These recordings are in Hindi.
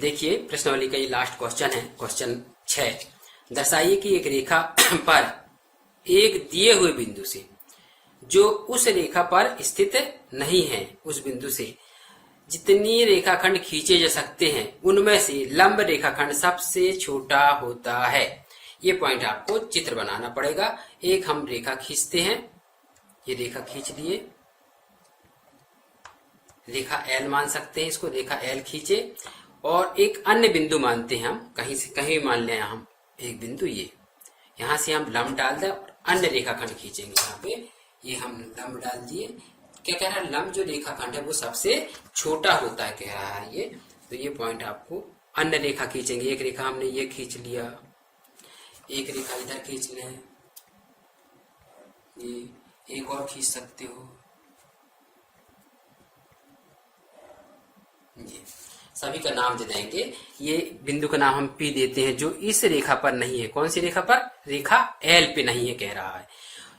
देखिए प्रश्नावली का ये लास्ट क्वेश्चन है, क्वेश्चन 6। दर्शाइए कि एक रेखा पर एक दिए हुए बिंदु से जो उस रेखा पर स्थित नहीं है, उस बिंदु से जितनी रेखाखंड खींचे जा सकते हैं उनमें से लंब रेखाखंड सबसे छोटा होता है। ये पॉइंट आपको चित्र बनाना पड़ेगा। एक हम रेखा खींचते हैं, ये रेखा खींच लिए, रेखा एल मान सकते हैं इसको, रेखा एल खींचे और एक अन्य बिंदु मानते हैं हम, कहीं से कहीं मान लें हम एक बिंदु, ये यहां से हम लंब डाल दें और अन्य रेखाखंड खींचेंगे। यहाँ पे ये हम लंब डाल दिए। क्या कह रहा है, लंब जो रेखाखंड है वो सबसे छोटा होता है कह रहा है ये। तो ये पॉइंट आपको, अन्य रेखा खींचेंगे। एक रेखा हमने ये खींच लिया, एक रेखा इधर खींच लें, ये एक और खींच सकते हो, ये सभी का नाम दे देंगे। ये बिंदु का नाम हम पी देते हैं जो इस रेखा पर नहीं है। कौन सी रेखा पर? रेखा एल पे नहीं है कह रहा है।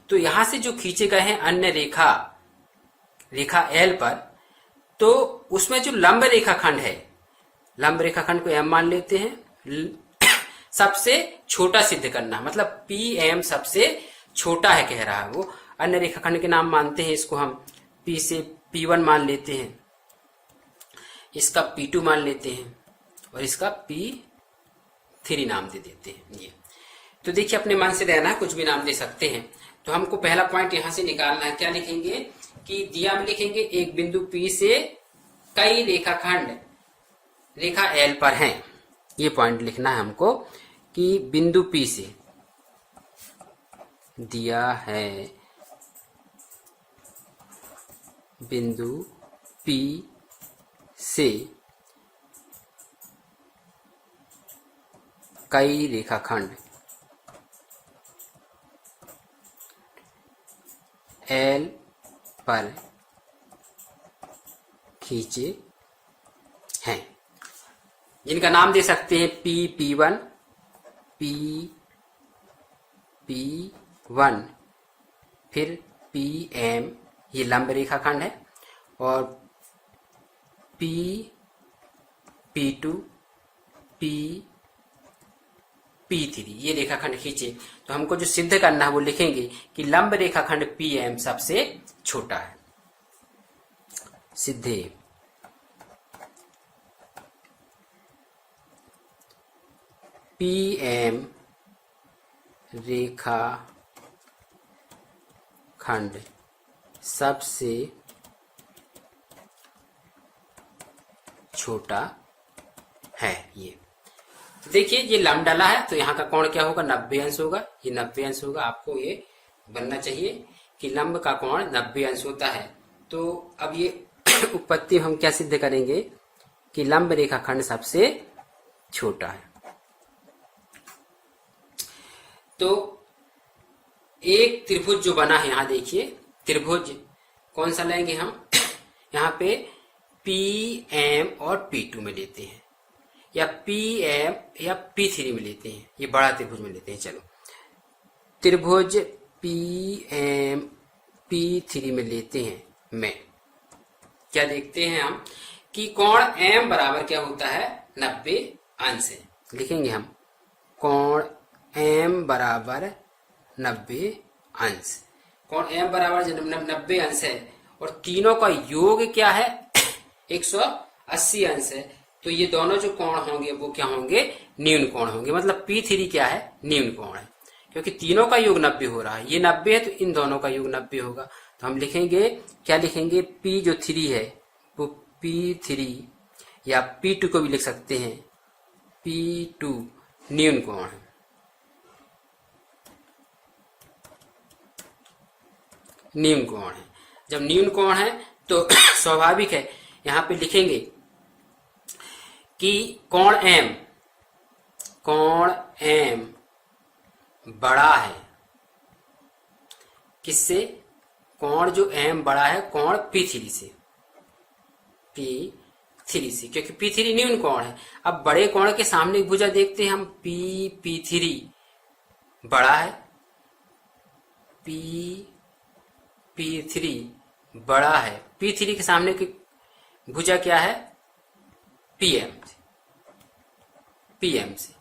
तो यहां से जो खींचे गए हैं अन्य रेखा एल पर, तो उसमें जो लंब रेखाखंड है, लंब रेखाखंड को एम मान लेते हैं। सबसे छोटा सिद्ध करना, मतलब पी एम सबसे छोटा है कह रहा है वो। अन्य रेखाखंड के नाम मानते हैं इसको हम, पी से P1 मान लेते हैं, इसका P2 मान लेते हैं और इसका P3 नाम दे देते हैं। ये तो देखिए अपने मन से रहना, कुछ भी नाम दे सकते हैं। तो हमको पहला पॉइंट यहां से निकालना है। क्या लिखेंगे कि दिया में लिखेंगे एक बिंदु P से कई रेखाखंड रेखा L पर हैं। ये पॉइंट लिखना है हमको कि बिंदु P से दिया है बिंदु P से कई रेखाखंड L पर खींचे हैं, जिनका नाम दे सकते हैं P1, P1, फिर PM, ये लंब रेखाखंड है, और P2, P3 ये रेखाखंड खींचे। तो हमको जो सिद्ध करना है वो लिखेंगे कि लंब रेखाखंड PM सबसे छोटा है। सिद्धे PM रेखाखंड सबसे छोटा है। ये देखिए ये लंब डाला है तो यहाँ का कोण क्या होगा, 90 अंश होगा। ये 90 अंश होगा। आपको ये बनना चाहिए कि लंब का कोण 90 अंश होता है। तो अब ये उत्पत्ति हम क्या सिद्ध करेंगे कि लंब रेखाखंड सबसे छोटा है। तो एक त्रिभुज जो बना है, यहाँ देखिए त्रिभुज कौन सा लेंगे हम, यहाँ पे PM और P2 में लेते हैं, या PM या P3 में लेते हैं, ये बड़ा त्रिभुज में लेते हैं। चलो त्रिभुज PM P3 में लेते हैं। मैं क्या देखते हैं हम कि कोण M बराबर क्या होता है, 90 अंश है। लिखेंगे हम कोण M बराबर 90 अंश। कोण M बराबर 90 अंश है और तीनों का योग क्या है, 180 अंश है। तो ये दोनों जो कोण होंगे वो क्या होंगे, न्यून कोण होंगे। मतलब P3 क्या है, न्यून कोण है, क्योंकि तीनों का योग 90 हो रहा है। ये 90 है तो इन दोनों का योग 90 होगा। तो हम लिखेंगे, क्या लिखेंगे, P जो 3 है वो P3, या P2 को भी लिख सकते हैं, P2 न्यून कोण है। न्यून कोण है। जब न्यून कोण है तो स्वाभाविक है यहां पे लिखेंगे कि कोण M बड़ा है किससे, कोण जो M बड़ा है कोण P3 से, क्योंकि P3 न्यून कोण है। अब बड़े कोण के सामने एक भुजा देखते हैं हम, P3 बड़ा है, P3 बड़ा है, P3 के सामने की भुजा क्या है, PM। PM से।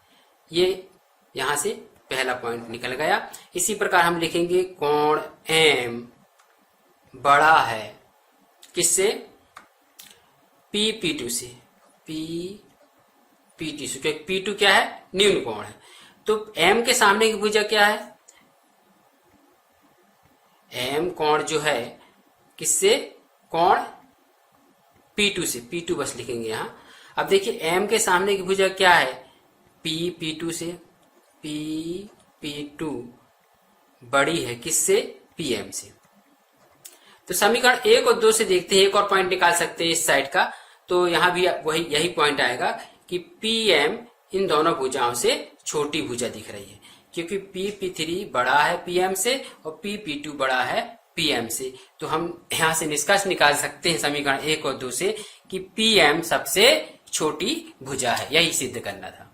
ये यहां से पहला पॉइंट निकल गया। इसी प्रकार हम लिखेंगे कोण M बड़ा है किससे? P2 से, P2 से, क्योंकि P2 क्या है? न्यून कोण है। तो M के सामने की भुजा क्या है? M कोण जो है किससे? कोण P2 से, P2 बस लिखेंगे यहां। अब देखिए M के सामने की भुजा क्या है? P2 से, P2 बड़ी है किससे? PM से। तो समीकरण 1 और 2 से देखते हैं, एक और पॉइंट निकाल सकते हैं इस साइड का। तो यहां भी यही पॉइंट आएगा कि PM इन दोनों भुजाओं से छोटी भुजा दिख रही है, क्योंकि P3 बड़ा है PM से और P2 बड़ा है PM से। तो हम यहां से निष्कर्ष निकाल सकते हैं समीकरण 1 और 2 से कि PM सबसे छोटी भुजा है। यही सिद्ध करना था।